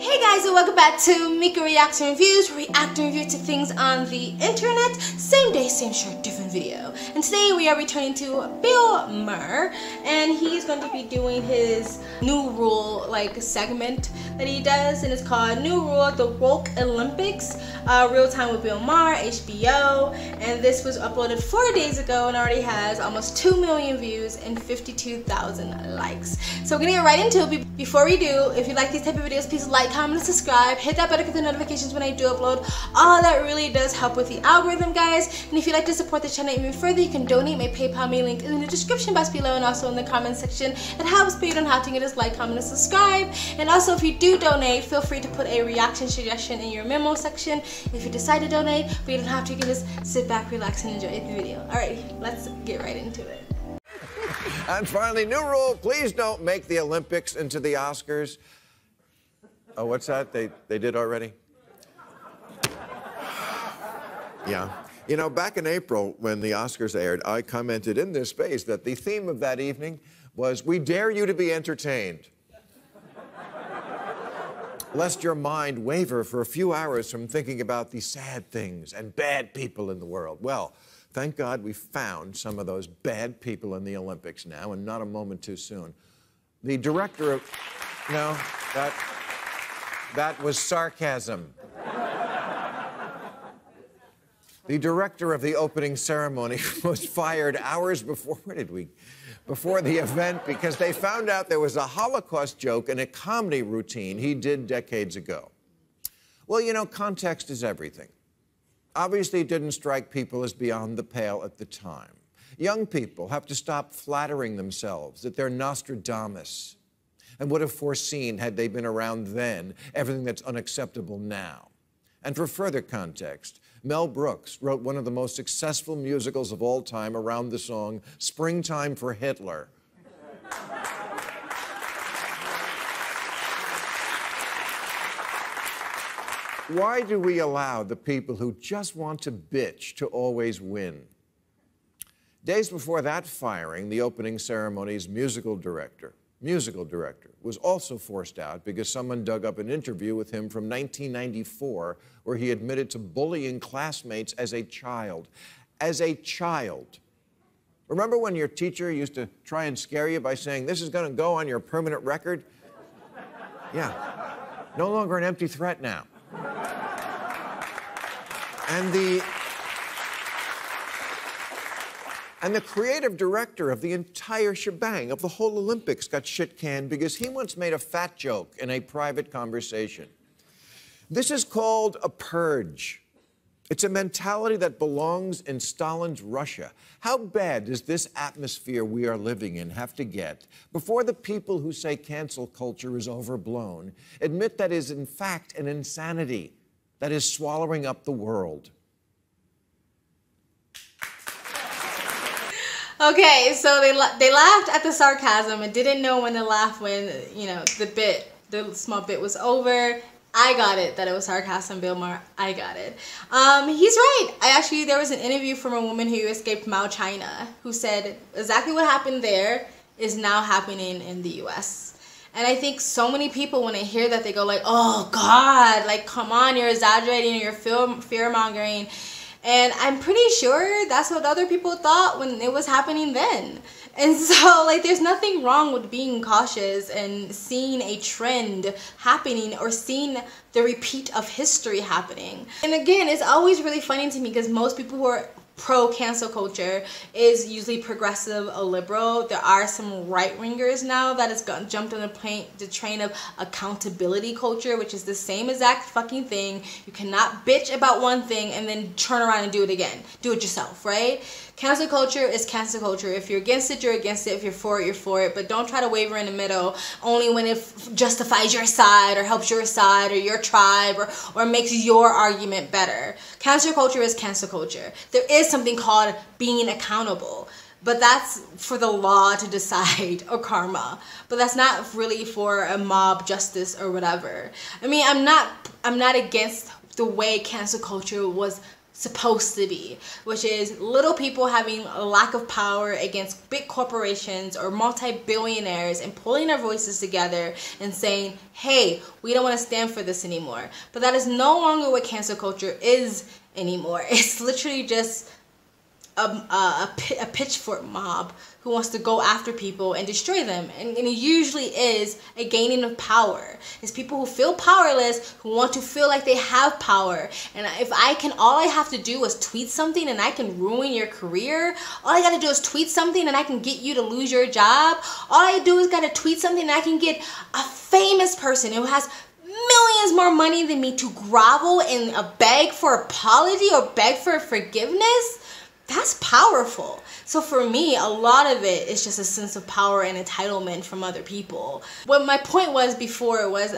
Hey guys, and welcome back to Mika Reacts and Reviews, where we react and review to things on the internet. Same day, same shirt, different video. And today we are returning to Bill Maher, and he's going to be doing his new rule segment that he does, and it's called New Rule: The Woke Olympics, Real Time with Bill Maher, HBO. And this was uploaded 4 days ago and already has almost 2 million views and 52,000 likes. So we're gonna get right into it. Before we do, if you like these type of videos, please like, comment, and subscribe. Hit that button to get the notifications when I do upload. All that really does help with the algorithm, guys. And if you'd like to support the channel even further, you can donate. My PayPal me link is in the description box below and also in the comment section. It helps, but you don't have to. Just like, comment, and subscribe. And also, if you do donate, feel free to put a reaction suggestion in your memo section. If you decide to donate, but you don't have to, you can just sit back, relax, and enjoy the video. Alright, let's get right into it. And finally, new rule, please don't make the Olympics into the Oscars. Oh, what's that? They did already? Yeah. You know, back in April, when the Oscars aired, I commented in this space that the theme of that evening was, "We dare you to be entertained, lest your mind waver for a few hours from thinking about the sad things and bad people in the world." Well, thank God we found some of those bad people in the Olympics now, and not a moment too soon. The director of... No, that was sarcasm. The director of the opening ceremony was fired hours before... Before the event, because they found out there was a Holocaust joke in a comedy routine he did decades ago. Well, you know, context is everything. Obviously, it didn't strike people as beyond the pale at the time. Young people have to stop flattering themselves that they're Nostradamus and would have foreseen, had they been around then, everything that's unacceptable now. And for further context, Mel Brooks wrote one of the most successful musicals of all time around the song "Springtime for Hitler." Why do we allow the people who just want to bitch to always win? Days before that firing, the opening ceremony's musical director was also forced out because someone dug up an interview with him from 1994 where he admitted to bullying classmates as a child. As a child. Remember when your teacher used to try and scare you by saying, "This is going to go on your permanent record"? Yeah. No longer an empty threat now. And the creative director of the entire shebang, of the whole Olympics, got shit-canned because he once made a fat joke in a private conversation. This is called a purge. It's a mentality that belongs in Stalin's Russia. How bad does this atmosphere we are living in have to get before the people who say cancel culture is overblown admit that is in fact an insanity that is swallowing up the world? Okay, so they laughed at the sarcasm and didn't know when to laugh when, you know, the small bit was over. I got it, that it was sarcasm, Bill Maher. I got it. He's right. There was an interview from a woman who escaped Mao, China, who said exactly what happened there is now happening in the U.S. And I think so many people, when they hear that, they go like, "Oh, God, like, come on, you're exaggerating, you're fear-mongering." And I'm pretty sure that's what other people thought when it was happening then. And so, like, there's nothing wrong with being cautious and seeing a trend happening or seeing the repeat of history happening. And again, it's always really funny to me because most people who are pro-cancel culture is usually progressive or liberal. There are some right-wingers now that has jumped on the train of accountability culture, which is the same exact fucking thing. You cannot bitch about one thing and then turn around and do it again. Do it yourself, right? Cancel culture is cancel culture. If you're against it, you're against it. If you're for it, you're for it. But don't try to waver in the middle only when it justifies your side or helps your side or your tribe or makes your argument better. Cancel culture is cancel culture. There is something called being accountable. But that's for the law to decide, or karma. But that's not really for a mob justice or whatever. I mean, I'm not against the way cancel culture was supposed to be, which is little people having a lack of power against big corporations or multi-billionaires and pulling their voices together and saying, hey, we don't want to stand for this anymore. But that is no longer what cancel culture is anymore. It's literally just a pitchfork mob who wants to go after people and destroy them. And it usually is a gaining of power. It's people who feel powerless, who want to feel like they have power. And if all I have to do is tweet something and I can ruin your career. All I gotta do is tweet something and I can get you to lose your job. All I do is gotta tweet something and I can get a famous person who has millions more money than me to grovel and beg for apology or beg for forgiveness. That's powerful. So for me, a lot of it is just a sense of power and entitlement from other people. What my point was before was,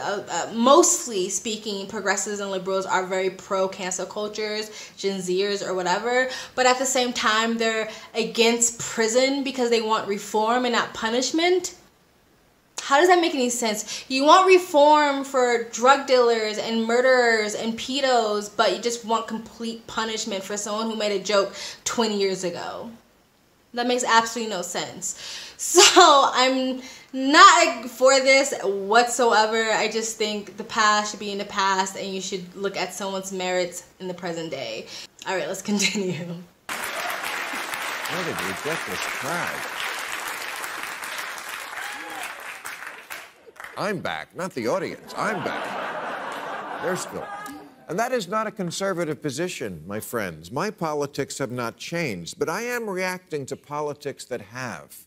mostly speaking, progressives and liberals are very pro-cancel cultures, Gen Zers or whatever, but at the same time, they're against prison because they want reform and not punishment. How does that make any sense? You want reform for drug dealers and murderers and pedos, but you just want complete punishment for someone who made a joke 20 years ago. That makes absolutely no sense. So I'm not for this whatsoever. I just think the past should be in the past and you should look at someone's merits in the present day. All right, let's continue. Where did we get this crowd? I'm back, not the audience. I'm back. They're still. And that is not a conservative position, my friends. My politics have not changed, but I am reacting to politics that have.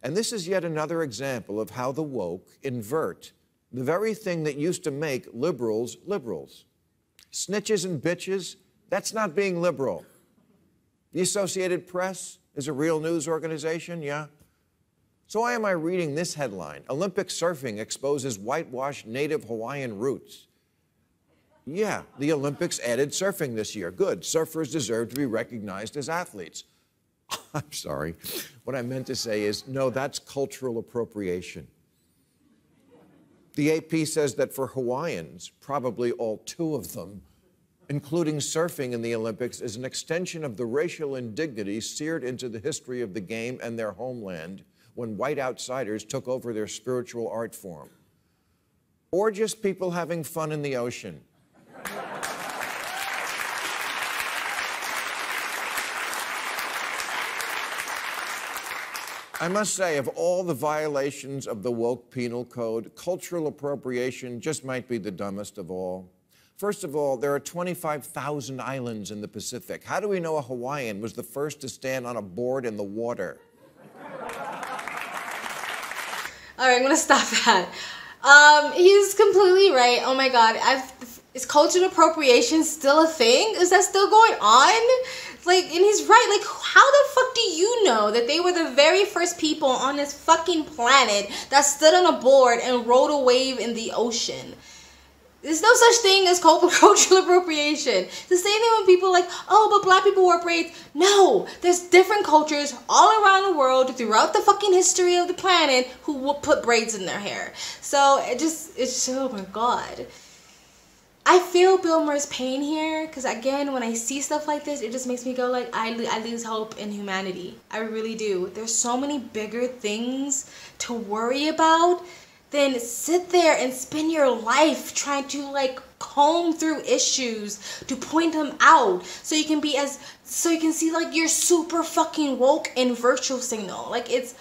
And this is yet another example of how the woke invert the very thing that used to make liberals liberals. Snitches and bitches, that's not being liberal. The Associated Press is a real news organization, yeah? So why am I reading this headline? Olympic surfing exposes whitewashed native Hawaiian roots. Yeah, the Olympics added surfing this year. Good. Surfers deserve to be recognized as athletes. I'm sorry. What I meant to say is, no, that's cultural appropriation. The AP says that for Hawaiians, probably all two of them, including surfing in the Olympics, is an extension of the racial indignity seared into the history of the game and their homeland when white outsiders took over their spiritual art form. Or just people having fun in the ocean. I must say, of all the violations of the woke penal code, cultural appropriation just might be the dumbest of all. First of all, there are 25,000 islands in the Pacific. How do we know a Hawaiian was the first to stand on a board in the water? All right, I'm gonna stop that. He's completely right. Oh my God, is cultural appropriation still a thing? Is that still going on? Like, and he's right. Like, how the fuck do you know that they were the very first people on this fucking planet that stood on a board and rode a wave in the ocean? There's no such thing as cultural appropriation. It's the same thing when people are like, oh, but black people wore braids. No, there's different cultures all around the world throughout the fucking history of the planet who will put braids in their hair. So it's oh my God. I feel Bill Maher's pain here because, again, when I see stuff like this, it just makes me go like, I lose hope in humanity. I really do. There's so many bigger things to worry about than sit there and spend your life trying to like comb through issues to point them out so you can see like you're super fucking woke in virtual signal. Like, it's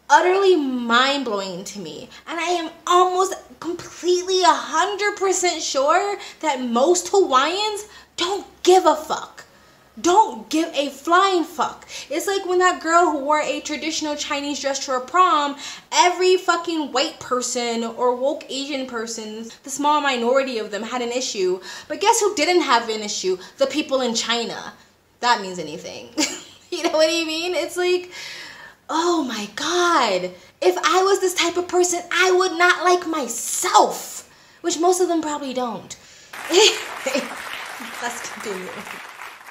utterly mind-blowing to me, and I am almost completely 100% sure that most Hawaiians don't give a fuck. Don't give a flying fuck. It's like when that girl who wore a traditional Chinese dress to her prom, every fucking white person or woke Asian person, the small minority of them, had an issue. But guess who didn't have an issue? The people in China. That means anything. You know what I mean? It's like, oh my God. If I was this type of person, I would not like myself. Which most of them probably don't. Let's continue.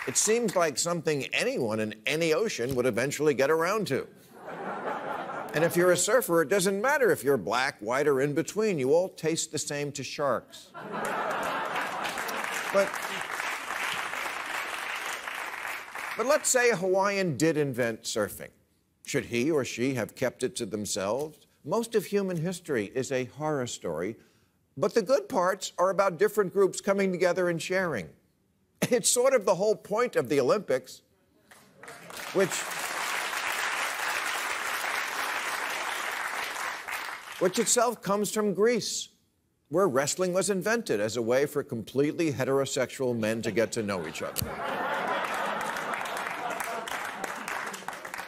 It seems like something anyone in any ocean would eventually get around to. And if you're a surfer, it doesn't matter if you're black, white, or in between. You all taste the same to sharks. But But let's say a Hawaiian did invent surfing. Should he or she have kept it to themselves? Most of human history is a horror story, but the good parts are about different groups coming together and sharing. It's sort of the whole point of the Olympics, which itself comes from Greece, where wrestling was invented as a way for completely heterosexual men to get to know each other.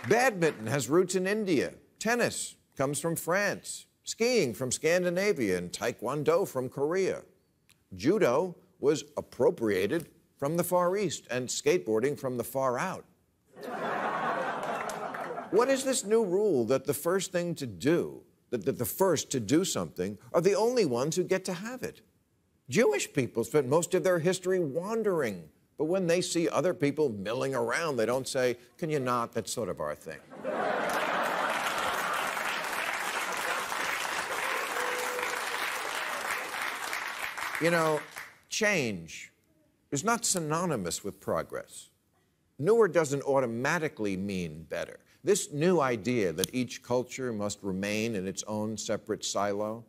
Badminton has roots in India. Tennis comes from France. Skiing from Scandinavia and Taekwondo from Korea. Judo was appropriated from the Far East and skateboarding from the far out. What is this new rule that the first thing to do, that the first to do something, are the only ones who get to have it? Jewish people spent most of their history wandering, but when they see other people milling around, they don't say, "Can you not? That's sort of our thing." You know, change is not synonymous with progress. Newer doesn't automatically mean better. This new idea that each culture must remain in its own separate silo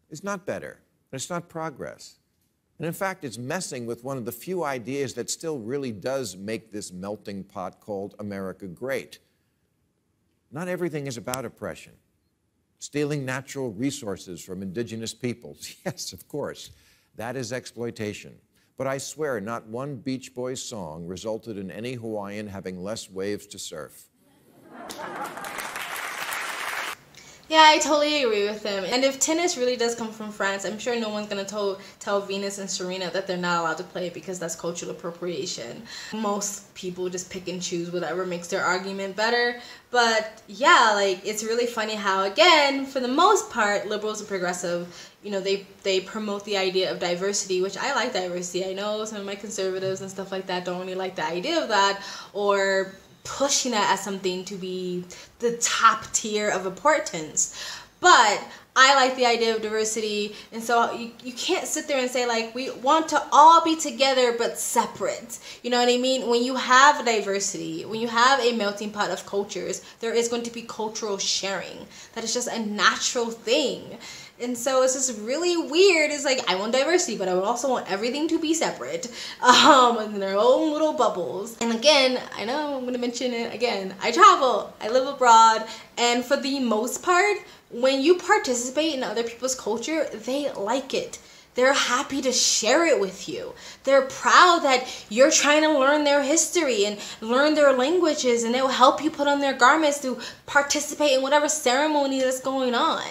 is not better. It's not progress. And in fact, it's messing with one of the few ideas that still really does make this melting pot called America great. Not everything is about oppression. Stealing natural resources from indigenous peoples, yes, of course, that is exploitation. But I swear not one Beach Boys song resulted in any Hawaiian having less waves to surf. Yeah, I totally agree with him. And if tennis really does come from France, I'm sure no one's going to tell Venus and Serena that they're not allowed to play because that's cultural appropriation. Most people just pick and choose whatever makes their argument better. But yeah, like, it's really funny how, again, for the most part, liberals and progressive, you know, they promote the idea of diversity, which I like diversity. I know some of my conservatives and stuff like that don't really like the idea of that, or pushing that as something to be the top tier of importance. But I like the idea of diversity, and so you can't sit there and say, like, we want to all be together but separate. You know what I mean? When you have diversity, when you have a melting pot of cultures, there is going to be cultural sharing. That is just a natural thing. And so it's just really weird. It's like, I want diversity, but I would also want everything to be separate, in their own little bubbles. And again, I know I'm going to mention it again. I travel, I live abroad, and for the most part, when you participate in other people's culture, they like it. They're happy to share it with you. They're proud that you're trying to learn their history and learn their languages, and they'll help you put on their garments to participate in whatever ceremony that's going on.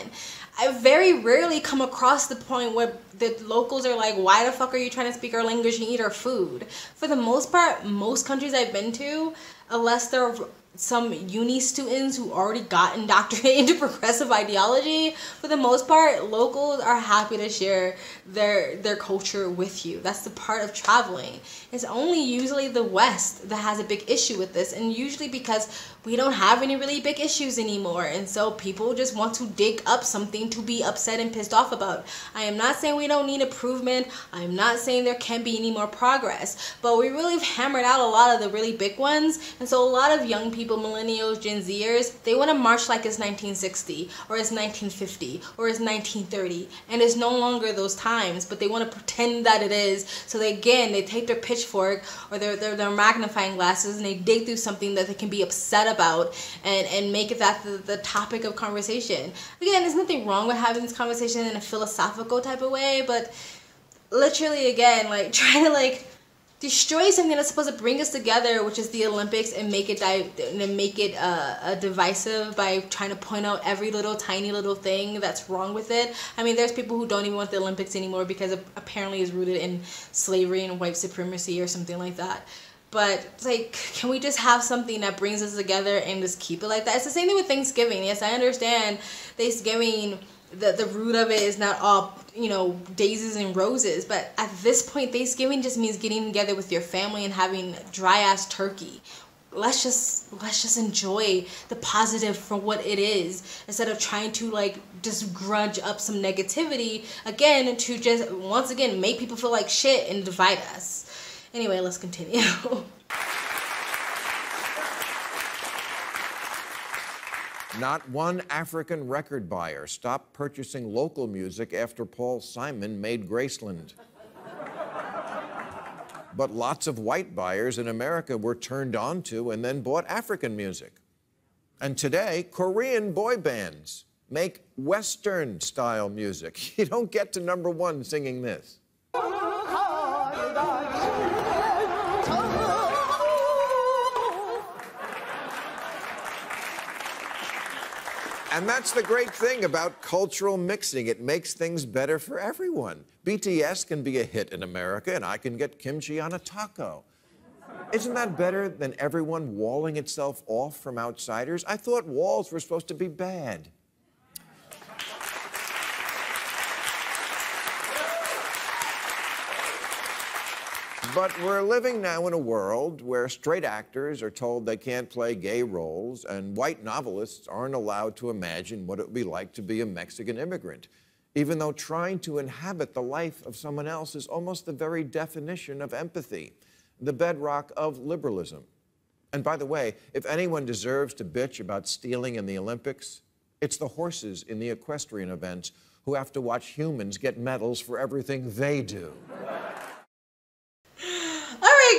I very rarely come across the point where the locals are like, why the fuck are you trying to speak our language and eat our food? For the most part, most countries I've been to, unless they're some uni students who already got indoctrinated into progressive ideology, for the most part, locals are happy to share their culture with you. That's the part of traveling. It's only usually the West that has a big issue with this, and usually because we don't have any really big issues anymore, and so people just want to dig up something to be upset and pissed off about. I am not saying we don't need improvement. I am not saying there can't be any more progress, but we really have hammered out a lot of the really big ones, and so a lot of young people, millennials, Gen Zers, they want to march like it's 1960 or it's 1950 or it's 1930, and it's no longer those times, but they want to pretend that it is. So they take their pitchfork or their magnifying glasses and they dig through something that they can be upset about and make it that the topic of conversation. Again, there's nothing wrong with having this conversation in a philosophical type of way, but literally, again, like, trying to like destroy something that's supposed to bring us together, which is the Olympics, and make it divisive by trying to point out every little tiny little thing that's wrong with it. I mean, there's people who don't even want the Olympics anymore because it apparently is rooted in slavery and white supremacy or something like that. But it's like, can we just have something that brings us together and just keep it like that? It's the same thing with Thanksgiving. Yes, I understand Thanksgiving, the root of it is not all, you know, daisies and roses, but at this point, Thanksgiving just means getting together with your family and having dry ass turkey. Let's just enjoy the positive for what it is, instead of trying to like just grudge up some negativity again to just once again make people feel like shit and divide us. Anyway, let's continue. Not one African record buyer stopped purchasing local music after Paul Simon made Graceland. But lots of white buyers in America were turned on to and then bought African music. And today, Korean boy bands make Western-style music. You don't get to #1 singing this. And that's the great thing about cultural mixing. It makes things better for everyone. BTS can be a hit in America, and I can get kimchi on a taco. Isn't that better than everyone walling itself off from outsiders? I thought walls were supposed to be bad. But we're living now in a world where straight actors are told they can't play gay roles, and white novelists aren't allowed to imagine what it would be like to be a Mexican immigrant, even though trying to inhabit the life of someone else is almost the very definition of empathy, the bedrock of liberalism. And by the way, if anyone deserves to bitch about stealing in the Olympics, it's the horses in the equestrian events who have to watch humans get medals for everything they do.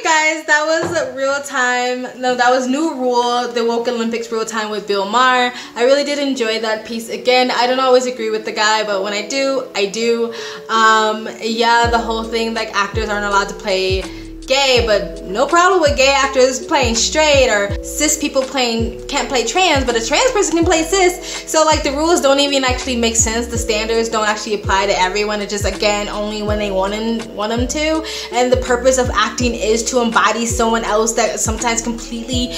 Guys, that was real time. No, that was New Rule, the Woke Olympics real time with Bill Maher. I really did enjoy that piece. Again, I don't always agree with the guy, but when I do, I do. Yeah, the whole thing, like, actors aren't allowed to play gay, but no problem with gay actors playing straight, or cis people can't play trans, but a trans person can play cis. So like the rules don't even actually make sense. The standards don't actually apply to everyone. It's just, again, only when they want them to. And the purpose of acting is to embody someone else that sometimes completely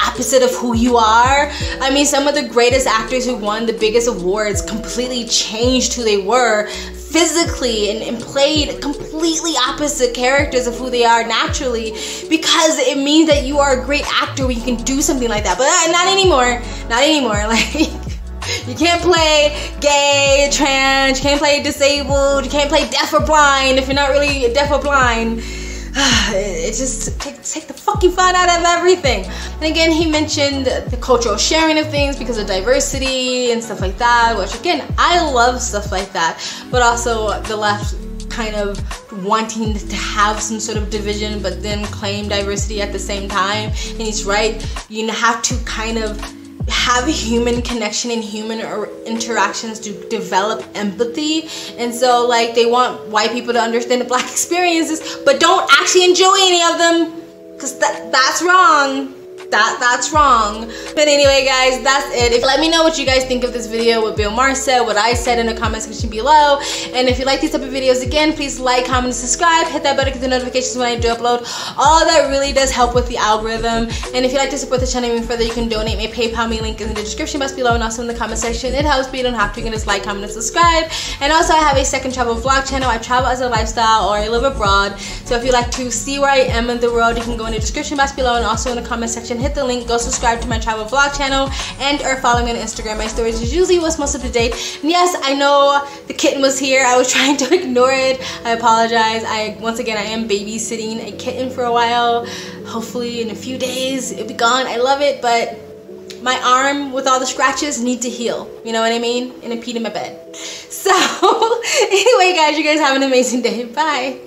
opposite of who you are. I mean, some of the greatest actors who won the biggest awards completely changed who they were physically and played completely opposite characters of who they are naturally, because it means that you are a great actor when you can do something like that. But not anymore. Like, you can't play gay, trans, you can't play disabled, you can't play deaf or blind if you're not really deaf or blind. It just take the fucking fun out of everything. And again, he mentioned the cultural sharing of things because of diversity and stuff like that, which again, I love stuff like that, but also the left kind of wanting to have some sort of division but then claim diversity at the same time. And he's right, you have to kind of have a human connection and human interactions to develop empathy. And so like they want white people to understand the black experiences but don't actually enjoy any of them, because that's wrong. That's wrong. But anyway, guys, that's it. Let me know what you guys think of this video, what Bill Maher said, what I said in the comment section below. And if you like these type of videos, again, please like, comment, and subscribe. Hit that bell to get the notifications when I do upload. All that really does help with the algorithm. And if you'd like to support the channel even further, you can donate. My PayPal me link is in the description box below and also in the comment section. It helps, but you don't have to. You can just like, comment, and subscribe. And also, I have a second travel vlog channel. I travel as a lifestyle, or I live abroad. So if you'd like to see where I am in the world, you can go in the description box below and also in the comment section. Hit the link, go subscribe to my travel vlog channel, and or follow me on Instagram. My stories is usually what's most up to date. And yes, I know the kitten was here. I was trying to ignore it. I apologize. Once again, I am babysitting a kitten for a while. Hopefully in a few days it'll be gone. I love it, but my arm with all the scratches need to heal. You know what I mean? And it peed in my bed. So anyway, guys, you guys have an amazing day. Bye.